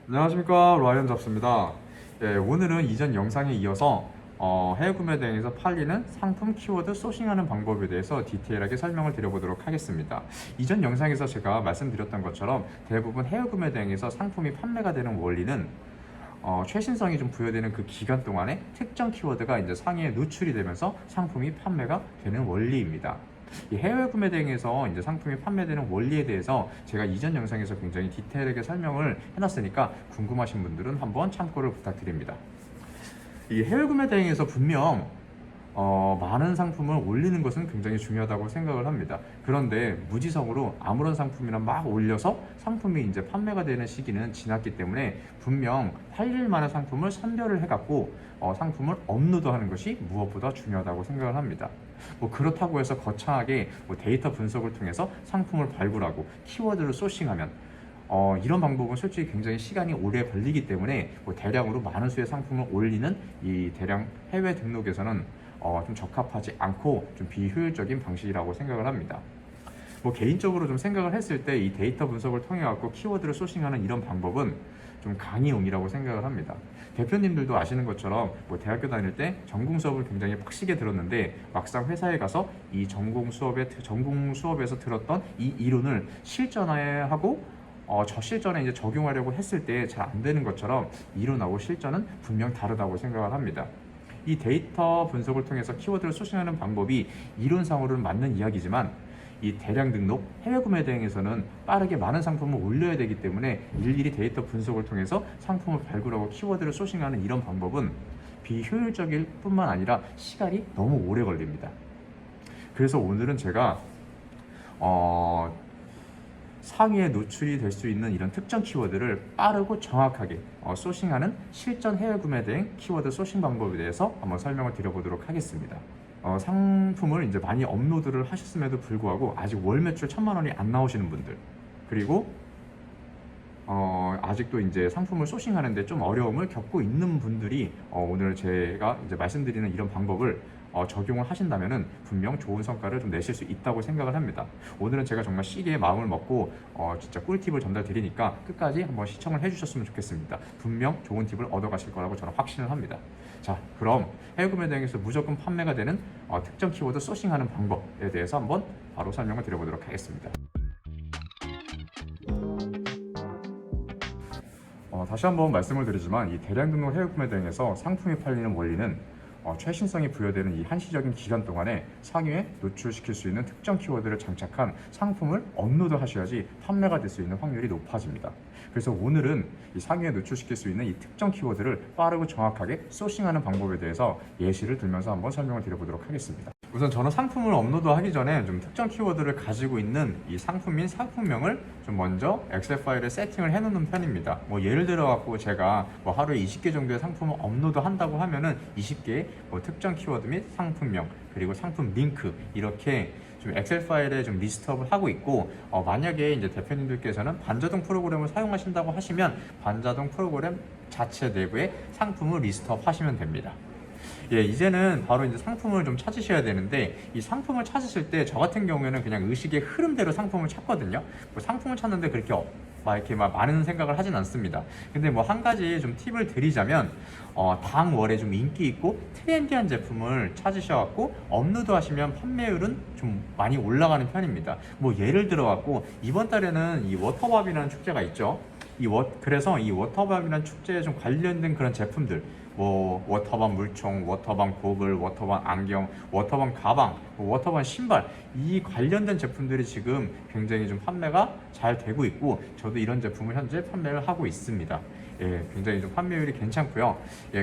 안녕하십니까, 라이언 잡스입니다. 오늘은 이전 영상에 이어서 해외 구매 대행에서 팔리는 상품 키워드 소싱하는 방법에 대해서 디테일하게 설명을 드려보도록 하겠습니다. 이전 영상에서 제가 말씀드렸던 것처럼 대부분 해외 구매 대행에서 상품이 판매가 되는 원리는 최신성이 좀 부여되는 그 기간 동안에 특정 키워드가 이제 상위에 노출이 되면서 상품이 판매가 되는 원리입니다. 이 해외 구매 대행에서 이제 상품이 판매되는 원리에 대해서 제가 이전 영상에서 굉장히 디테일하게 설명을 해놨으니까 궁금하신 분들은 한번 참고를 부탁드립니다. 이 해외 구매 대행에서 분명 많은 상품을 올리는 것은 굉장히 중요하다고 생각을 합니다. 그런데 무지성으로 아무런 상품이나 막 올려서 상품이 이제 판매가 되는 시기는 지났기 때문에 분명 팔릴 만한 상품을 선별을 해갖고 상품을 업로드하는 것이 무엇보다 중요하다고 생각을 합니다. 뭐 그렇다고 해서 거창하게 뭐 데이터 분석을 통해서 상품을 발굴하고 키워드를 소싱하면 이런 방법은 솔직히 굉장히 시간이 오래 걸리기 때문에 뭐 대량으로 많은 수의 상품을 올리는 이 대량 해외 등록에서는 좀 적합하지 않고 좀 비효율적인 방식이라고 생각을 합니다. 뭐 개인적으로 좀 생각을 했을 때 이 데이터 분석을 통해 갖고 키워드를 소싱하는 이런 방법은 좀 강의용이라고 생각을 합니다. 대표님들도 아시는 것처럼 뭐 대학교 다닐 때 전공 수업을 굉장히 빡시게 들었는데 막상 회사에 가서 이 전공 수업에서 들었던 이 이론을 실전화하고 저 실전에 이제 적용하려고 했을 때 잘 안 되는 것처럼 이론하고 실전은 분명 다르다고 생각을 합니다. 이 데이터 분석을 통해서 키워드를 소싱하는 방법이 이론상으로는 맞는 이야기지만 이 대량 등록, 해외 구매 대행에서는 빠르게 많은 상품을 올려야 되기 때문에 일일이 데이터 분석을 통해서 상품을 발굴하고 키워드를 소싱하는 이런 방법은 비효율적일 뿐만 아니라 시간이 너무 오래 걸립니다. 그래서 오늘은 제가 상위에 노출이 될 수 있는 이런 특정 키워드를 빠르고 정확하게 소싱하는 실전 해외 구매 대행 키워드 소싱 방법에 대해서 한번 설명을 드려보도록 하겠습니다. 상품을 이제 많이 업로드를 하셨음에도 불구하고 아직 월 매출 1,000만 원이 안 나오시는 분들, 그리고 아직도 이제 상품을 소싱하는데 좀 어려움을 겪고 있는 분들이 오늘 제가 이제 말씀드리는 이런 방법을 적용을 하신다면은 분명 좋은 성과를 좀 내실 수 있다고 생각을 합니다. 오늘은 제가 정말 시계에 마음을 먹고 진짜 꿀팁을 전달 드리니까 끝까지 한번 시청을 해주셨으면 좋겠습니다. 분명 좋은 팁을 얻어가실 거라고 저는 확신을 합니다. 자, 그럼 해외 구매 대행에서 무조건 판매가 되는 특정 키워드 소싱하는 방법에 대해서 한번 바로 설명을 드려보도록 하겠습니다. 다시 한번 말씀을 드리지만 이 대량 등록 해외 구매 대행에서 상품이 팔리는 원리는 최신성이 부여되는 이 한시적인 기간 동안에 상위에 노출시킬 수 있는 특정 키워드를 장착한 상품을 업로드 하셔야지 판매가 될 수 있는 확률이 높아집니다. 그래서 오늘은 이 상위에 노출시킬 수 있는 이 특정 키워드를 빠르고 정확하게 소싱하는 방법에 대해서 예시를 들면서 한번 설명을 드려보도록 하겠습니다. 우선 저는 상품을 업로드하기 전에 좀 특정 키워드를 가지고 있는 이 상품인 상품명을 좀 먼저 엑셀 파일에 세팅을 해놓는 편입니다. 뭐 예를 들어 갖고 제가 뭐 하루에 20개 정도의 상품을 업로드 한다고 하면은 20개의 뭐 특정 키워드 및 상품명 그리고 상품 링크 이렇게 좀 엑셀 파일에 좀 리스트업을 하고 있고 만약에 이제 대표님들께서는 반자동 프로그램을 사용하신다고 하시면 반자동 프로그램 자체 내부에 상품을 리스트업 하시면 됩니다. 이제는 바로 이제 상품을 좀 찾으셔야 되는데 이 상품을 찾으실 때 저 같은 경우에는 그냥 의식의 흐름대로 상품을 찾거든요. 뭐 상품을 찾는데 그렇게 막 많은 생각을 하진 않습니다. 근데 뭐 한 가지 좀 팁을 드리자면 당월에 좀 인기 있고 트렌디한 제품을 찾으셔갖고 업로드 하시면 판매율은 좀 많이 올라가는 편입니다. 뭐 예를 들어 갖고 이번 달에는 이 워터밥이라는 축제가 있죠. 그래서 이 워터밤이라는 축제에 좀 관련된 그런 제품들, 뭐 워터밤 물총, 워터밤 고글, 워터밤 안경, 워터밤 가방, 워터밤 신발, 이 관련된 제품들이 지금 굉장히 좀 판매가 잘 되고 있고 저도 이런 제품을 현재 판매를 하고 있습니다. 굉장히 좀 판매율이 괜찮고요.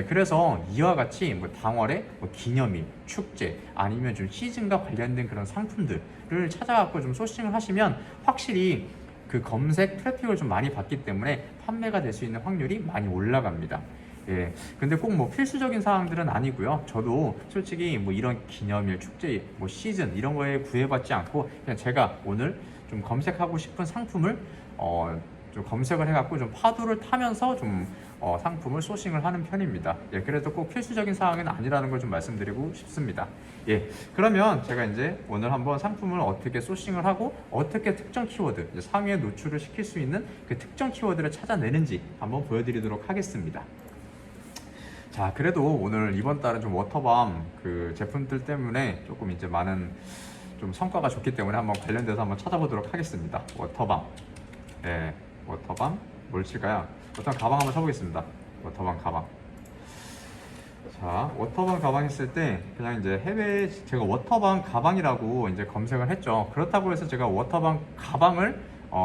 그래서 이와 같이 뭐 당월에 뭐 기념일, 축제 아니면 좀 시즌과 관련된 그런 상품들을 찾아갖고 좀 소싱을 하시면 확실히 그 검색 트래픽을 좀 많이 받기 때문에 판매가 될 수 있는 확률이 많이 올라갑니다. 근데 꼭 뭐 필수적인 사항들은 아니고요. 저도 솔직히 뭐 이런 기념일, 축제, 뭐 시즌 이런 거에 구애받지 않고 그냥 제가 오늘 좀 검색하고 싶은 상품을 좀 검색을 해갖고 좀 파도를 타면서 좀 상품을 소싱을 하는 편입니다. 예, 그래도 꼭 필수적인 사항은 아니라는 걸 좀 말씀드리고 싶습니다. 예, 그러면 제가 이제 오늘 한번 상품을 어떻게 소싱을 하고 어떻게 특정 키워드, 이제 상위에 노출을 시킬 수 있는 그 특정 키워드를 찾아내는지 한번 보여드리도록 하겠습니다. 자, 그래도 오늘 이번 달은 좀 워터밤 그 제품들 때문에 조금 이제 많은 좀 성과가 좋기 때문에 한번 관련돼서 한번 찾아보도록 하겠습니다. 워터밤. 예, 워터밤 뭘 칠까요? 워터밤 가방 한번 쳐보겠습니다. 워터밤 가방. 자, 워터밤 가방 했을 때 그냥 이제 해외 제가 워터밤 가방이라고 이제 검색을 했죠. 그렇다고 해서 제가 워터밤 가방을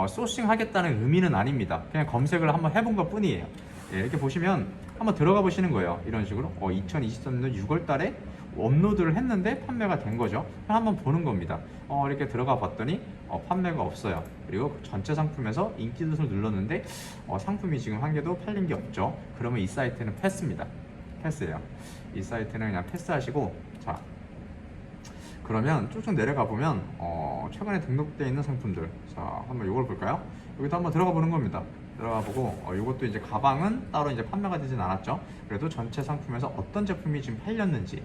소싱 하겠다는 의미는 아닙니다. 그냥 검색을 한번 해본 것 뿐이에요. 예, 이렇게 보시면 한번 들어가 보시는 거예요. 이런 식으로 2023년 6월 달에 업로드를 했는데 판매가 된 거죠. 한번 보는 겁니다. 이렇게 들어가 봤더니 판매가 없어요. 그리고 전체 상품에서 인기도를 눌렀는데 상품이 지금 한 개도 팔린 게 없죠. 그러면 이 사이트는 패스입니다. 패스예요. 이 사이트는 그냥 패스하시고, 자, 그러면 쭉쭉 내려가 보면 최근에 등록되어 있는 상품들, 자, 한번 이걸 볼까요? 여기도 한번 들어가 보는 겁니다. 들어가 보고 이것도 이제 가방은 따로 이제 판매가 되진 않았죠. 그래도 전체 상품에서 어떤 제품이 지금 팔렸는지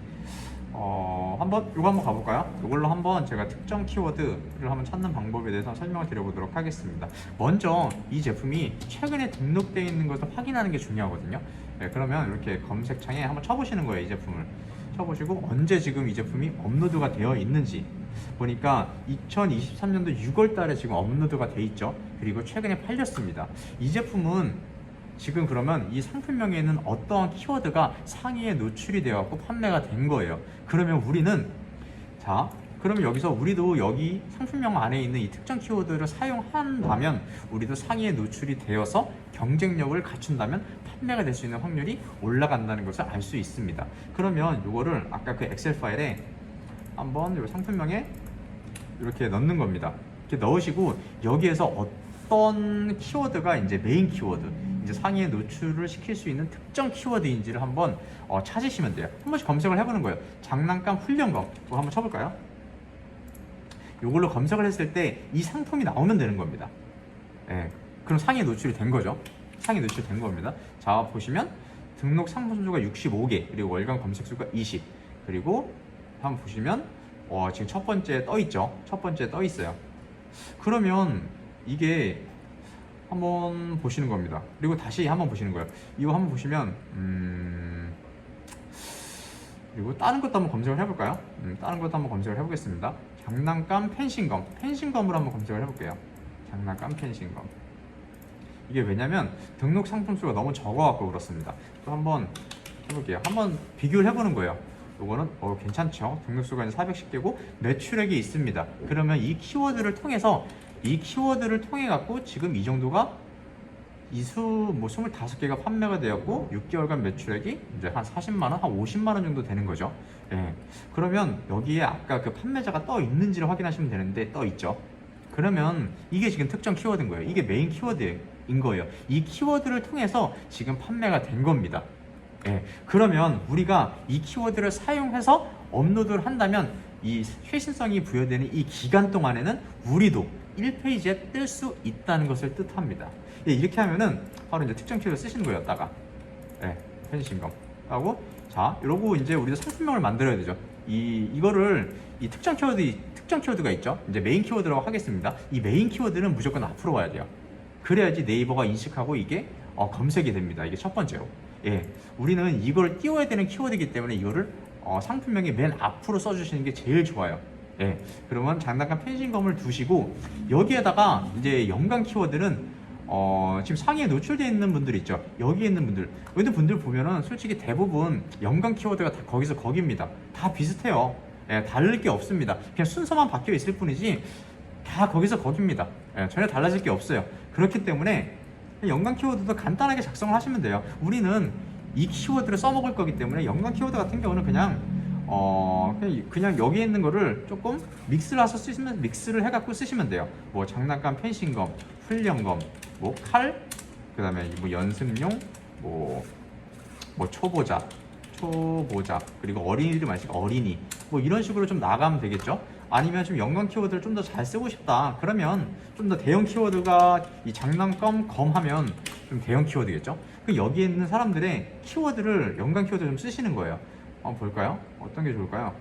이거 한번 가볼까요? 이걸로 한번 제가 특정 키워드를 한번 찾는 방법에 대해서 설명을 드려보도록 하겠습니다. 먼저 이 제품이 최근에 등록되어 있는 것을 확인하는 게 중요하거든요. 네, 그러면 이렇게 검색창에 한번 쳐보시는 거예요. 이 제품을 쳐보시고 언제 지금 이 제품이 업로드가 되어 있는지 보니까 2023년도 6월 달에 지금 업로드가 돼 있죠. 그리고 최근에 팔렸습니다. 이 제품은 지금 그러면 이 상품명에 있는 어떠한 키워드가 상위에 노출이 되어 갖고 판매가 된 거예요. 그러면 우리는, 자, 그러면 여기서 우리도 여기 상품명 안에 있는 이 특정 키워드를 사용한다면 우리도 상위에 노출이 되어서 경쟁력을 갖춘다면 판매가 될 수 있는 확률이 올라간다는 것을 알 수 있습니다. 그러면 이거를 아까 그 엑셀 파일에 한번 이 상품명에 이렇게 넣는 겁니다. 이렇게 넣으시고 여기에서 어떤 키워드가 이제 메인 키워드, 이제 상위에 노출을 시킬 수 있는 특정 키워드인지를 한번 찾으시면 돼요. 한 번씩 검색을 해보는 거예요. 장난감 훈련검 이거 한번 쳐볼까요? 이걸로 검색을 했을 때 이 상품이 나오면 되는 겁니다. 예, 그럼 상위에 노출이 된 거죠. 상위에 노출이 된 겁니다. 자, 보시면 등록 상품 수가 65개, 그리고 월간 검색 수가 20, 그리고 한번 보시면 지금 첫 번째 떠 있죠. 첫 번째 떠 있어요. 그러면 이게 한번 보시는 겁니다. 그리고 다시 한번 보시는 거예요. 이거 한번 보시면 그리고 다른 것도 한번 검색을 해볼까요? 다른 것도 한번 검색을 해보겠습니다. 장난감 펜싱검으로 한번 검색을 해볼게요. 장난감 펜싱검. 이게 왜냐면 등록 상품 수가 너무 적어갖고 그렇습니다. 또 한번 해볼게요. 한번 비교를 해보는 거예요. 요거는 괜찮죠. 등록 수가 이제 410개고 매출액이 있습니다. 그러면 이 키워드를 통해서 통해 갖고 지금 이 정도가 이수 뭐 25개가 판매가 되었고 6개월간 매출액이 이제 한 40만 원, 한 50만 원 정도 되는 거죠. 예. 그러면 여기에 아까 그 판매자가 떠 있는지를 확인하시면 되는데 떠 있죠. 그러면 이게 지금 특정 키워드인 거예요. 이게 메인 키워드인 거예요. 이 키워드를 통해서 지금 판매가 된 겁니다. 예. 그러면 우리가 이 키워드를 사용해서 업로드를 한다면 이 최신성이 부여되는 이 기간 동안에는 우리도 1페이지에 뜰 수 있다는 것을 뜻합니다. 예, 이렇게 하면은 바로 이제 특정 키워드 쓰시는 거예요. 여기다가 펜싱검 하고, 자, 이러고 이제 우리도 상품명을 만들어야 되죠. 이거를 이 특정 키워드가 있죠. 이제 메인 키워드라고 하겠습니다. 이 메인 키워드는 무조건 앞으로 와야 돼요. 그래야지 네이버가 인식하고 이게 검색이 됩니다. 이게 첫 번째로. 예, 우리는 이걸 띄워야 되는 키워드이기 때문에 이거를 상품명의 맨 앞으로 써주시는 게 제일 좋아요. 예, 그러면 장난감 펜싱검을 두시고 여기에다가 이제 연관 키워드는 지금 상위에 노출되어 있는 분들 있죠. 여기에 있는 분들 보면은 솔직히 대부분 연관 키워드가 다 거기서 거기입니다. 다 비슷해요. 예, 다를 게 없습니다. 그냥 순서만 바뀌어 있을 뿐이지 다 거기서 거기입니다. 예, 전혀 달라질 게 없어요. 그렇기 때문에 연관 키워드도 간단하게 작성을 하시면 돼요. 우리는 이 키워드를 써먹을 거기 때문에 연관 키워드 같은 경우는 그냥 여기에 있는 거를 조금 믹스를 해서 쓰시면 믹스를 해갖고 쓰시면 돼요. 뭐 장난감 펜싱검, 훈련검, 뭐 칼, 그다음에 뭐 연습용, 뭐 초보자, 그리고 어린이들 말씀 어린이, 뭐 이런 식으로 좀 나가면 되겠죠. 아니면 좀 연관 키워드를 좀 더 잘 쓰고 싶다. 그러면 좀 더 대형 키워드가 이 장난감 검 하면 좀 대형 키워드겠죠. 그 여기에 있는 사람들의 키워드를 연관 키워드 좀 쓰시는 거예요. 한번 볼까요? 어떤 게 좋을까요?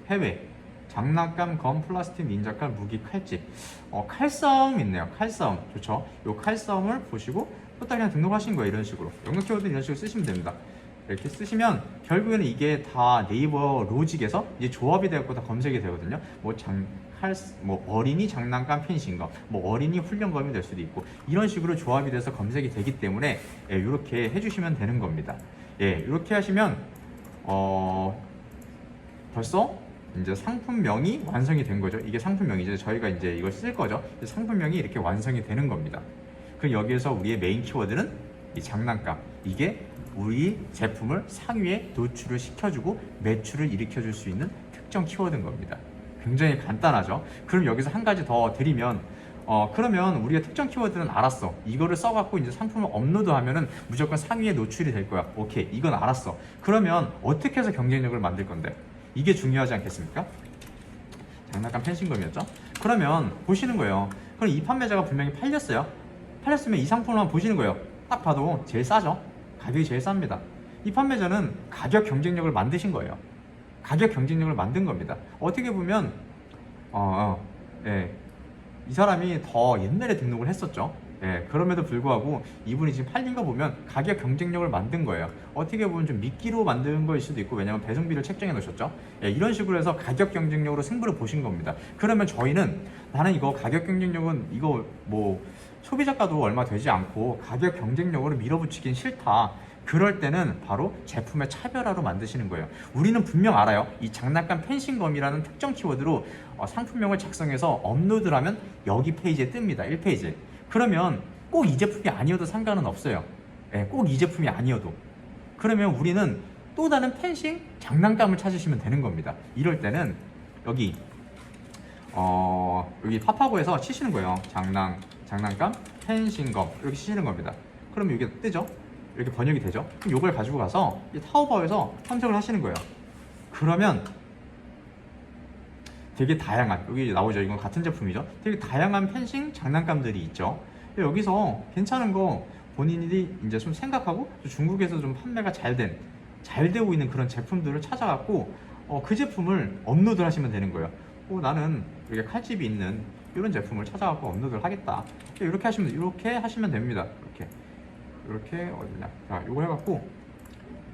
해외 장난감, 검, 플라스틱, 닌자칼, 무기, 칼집. 칼싸움 있네요. 칼싸움 좋죠. 요 칼싸움을 보시고 또 그냥 등록하신 거예요. 이런 식으로 연관 키워드 이런 식으로 쓰시면 됩니다. 이렇게 쓰시면 결국에는 이게 다 네이버 로직에서 이제 조합이 되고 다 검색이 되거든요. 뭐 어린이 장난감 펜싱검, 뭐 어린이 훈련검이 될 수도 있고 이런 식으로 조합이 돼서 검색이 되기 때문에 이렇게 해주시면 되는 겁니다. 이렇게 하시면 벌써 이제 상품명이 완성이 된 거죠. 이게 상품명이죠. 저희가 이제 이걸 쓸 거죠. 상품명이 이렇게 완성이 되는 겁니다. 그럼 여기에서 우리의 메인 키워드는 이 장난감. 이게 우리 제품을 상위에 노출을 시켜주고 매출을 일으켜줄 수 있는 특정 키워드인 겁니다. 굉장히 간단하죠. 그럼 여기서 한 가지 더 드리면 그러면 우리가 특정 키워드는 알았어. 이거를 써갖고 이제 상품을 업로드하면은 무조건 상위에 노출이 될 거야. 오케이, 이건 알았어. 그러면 어떻게 해서 경쟁력을 만들 건데? 이게 중요하지 않겠습니까? 장난감 펜싱검이었죠? 그러면 보시는 거예요. 그럼 이 판매자가 분명히 팔렸어요. 팔렸으면 이 상품을 한번 보시는 거예요. 딱 봐도 제일 싸죠? 가격이 제일 쌉니다. 이 판매자는 가격 경쟁력을 만드신 거예요. 가격 경쟁력을 만든 겁니다. 어떻게 보면 이 사람이 더 옛날에 등록을 했었죠. 그럼에도 불구하고 이분이 지금 팔린 거 보면 가격 경쟁력을 만든 거예요. 어떻게 보면 좀 미끼로 만든 거일 수도 있고, 왜냐면 배송비를 책정해 놓으셨죠. 이런 식으로 해서 가격 경쟁력으로 승부를 보신 겁니다. 그러면 저희는 나는 이거 가격 경쟁력은 이거 뭐 소비자가도 얼마 되지 않고 가격 경쟁력으로 밀어붙이긴 싫다. 그럴 때는 바로 제품의 차별화로 만드시는 거예요. 우리는 분명 알아요. 이 장난감 펜싱검이라는 특정 키워드로 상품명을 작성해서 업로드를 하면 여기 페이지에 뜹니다. 1페이지에. 그러면 꼭 이 제품이 아니어도 상관은 없어요. 꼭 이 제품이 아니어도. 그러면 우리는 또 다른 펜싱 장난감을 찾으시면 되는 겁니다. 이럴 때는 여기 파파고에서 치시는 거예요. 장난감 펜싱검 이렇게 치시는 겁니다. 그러면 이게 뜨죠? 이렇게 번역이 되죠? 그럼 이걸 가지고 가서 이 타오바오에서 검색을 하시는 거예요. 그러면 되게 다양한, 여기 나오죠. 이건 같은 제품이죠. 되게 다양한 펜싱 장난감들이 있죠. 여기서 괜찮은 거 본인이 이제 좀 생각하고 중국에서 좀 판매가 잘 되고 있는 그런 제품들을 찾아갖고 그 제품을 업로드를 하시면 되는 거예요. 나는 이렇게 칼집이 있는 이런 제품을 찾아갖고 업로드를 하겠다. 이렇게 하시면 됩니다. 이렇게 어디냐? 자, 이거 해갖고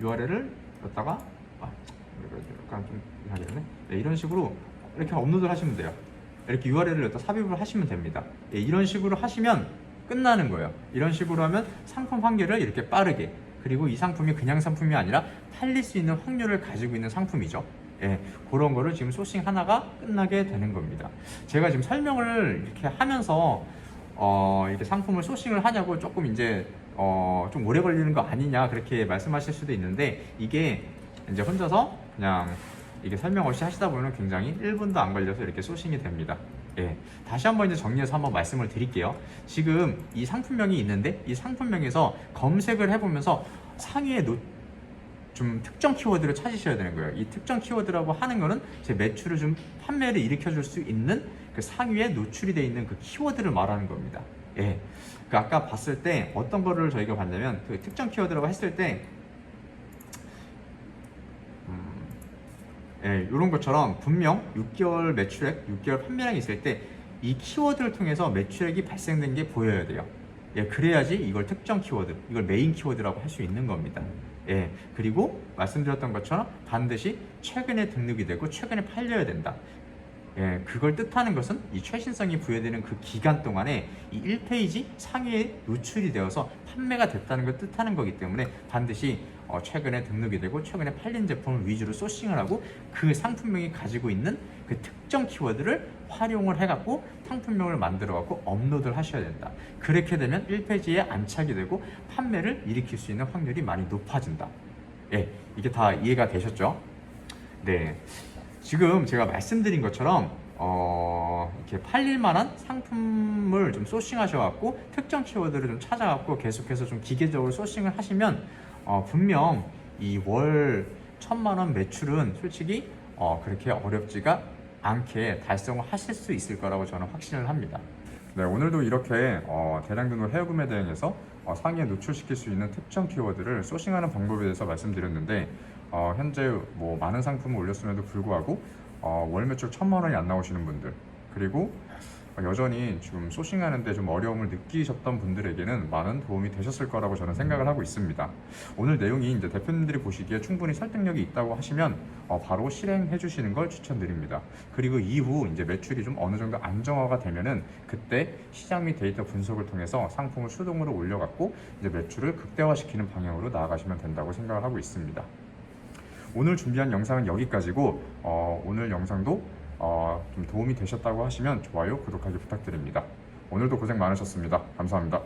URL을 여기다가 약간 좀 이상하겠네. 이런 식으로 이렇게 업로드를 하시면 돼요. 이렇게 URL을 여기다 삽입을 하시면 됩니다. 이런 식으로 하시면 끝나는 거예요. 이런 식으로 하면 상품 환결을 이렇게 빠르게, 그리고 이 상품이 그냥 상품이 아니라 팔릴 수 있는 확률을 가지고 있는 상품이죠. 그런 거를 지금 소싱 하나가 끝나게 되는 겁니다. 제가 지금 설명을 이렇게 하면서 이렇게 상품을 소싱을 하냐고 조금 이제 좀 오래 걸리는 거 아니냐 그렇게 말씀하실 수도 있는데, 이게 이제 혼자서 그냥 이게 설명 없이 하시다 보면 굉장히 1분도 안 걸려서 이렇게 소싱이 됩니다. 다시 한번 이제 정리해서 한번 말씀을 드릴게요. 지금 이 상품명이 있는데 이 상품명에서 검색을 해보면서 상위에 좀 특정 키워드를 찾으셔야 되는 거예요. 이 특정 키워드라고 하는 거는 제 매출을 좀 판매를 일으켜 줄 수 있는 그 상위에 노출이 되어 있는 그 키워드를 말하는 겁니다. 그 아까 봤을 때 어떤 거를 저희가 봤냐면, 그 특정 키워드라고 했을 때 이런 것처럼 분명 6개월 매출액, 6개월 판매량이 있을 때 이 키워드를 통해서 매출액이 발생된 게 보여야 돼요. 그래야지 이걸 특정 키워드, 이걸 메인 키워드라고 할 수 있는 겁니다. 그리고 말씀드렸던 것처럼 반드시 최근에 등록이 되고 최근에 팔려야 된다. 그걸 뜻하는 것은 이 최신성이 부여되는 그 기간 동안에 이 1페이지 상위에 노출이 되어서 판매가 됐다는 걸 뜻하는 거기 때문에 반드시 최근에 등록이 되고 최근에 팔린 제품을 위주로 소싱을 하고 그 상품명이 가지고 있는 그 특정 키워드를 활용을 해갖고 상품명을 만들어갖고 업로드를 하셔야 된다. 그렇게 되면 1페이지에 안착이 되고 판매를 일으킬 수 있는 확률이 많이 높아진다. 이게 다 이해가 되셨죠? 네. 지금 제가 말씀드린 것처럼 이렇게 팔릴 만한 상품을 좀 소싱하셔갖고 특정 키워드를 좀 찾아갖고 계속해서 좀 기계적으로 소싱을 하시면 분명 이 월 1,000만 원 매출은 솔직히 그렇게 어렵지가 않게 달성을 하실 수 있을 거라고 저는 확신을 합니다. 네, 오늘도 이렇게 대량 등록 해외 구매 대행에서 상위에 노출시킬 수 있는 특정 키워드를 소싱하는 방법에 대해서 말씀드렸는데 현재 뭐 많은 상품을 올렸음에도 불구하고 월 매출 1,000만 원이 안 나오시는 분들, 그리고 여전히 지금 소싱하는데 좀 어려움을 느끼셨던 분들에게는 많은 도움이 되셨을 거라고 저는 생각을 하고 있습니다. 오늘 내용이 이제 대표님들이 보시기에 충분히 설득력이 있다고 하시면 바로 실행해 주시는 걸 추천드립니다. 그리고 이후 이제 매출이 좀 어느 정도 안정화가 되면은 그때 시장 및 데이터 분석을 통해서 상품을 수동으로 올려갖고 이제 매출을 극대화시키는 방향으로 나아가시면 된다고 생각을 하고 있습니다. 오늘 준비한 영상은 여기까지고 오늘 영상도 좀 도움이 되셨다고 하시면 좋아요, 구독하기 부탁드립니다. 오늘도 고생 많으셨습니다. 감사합니다.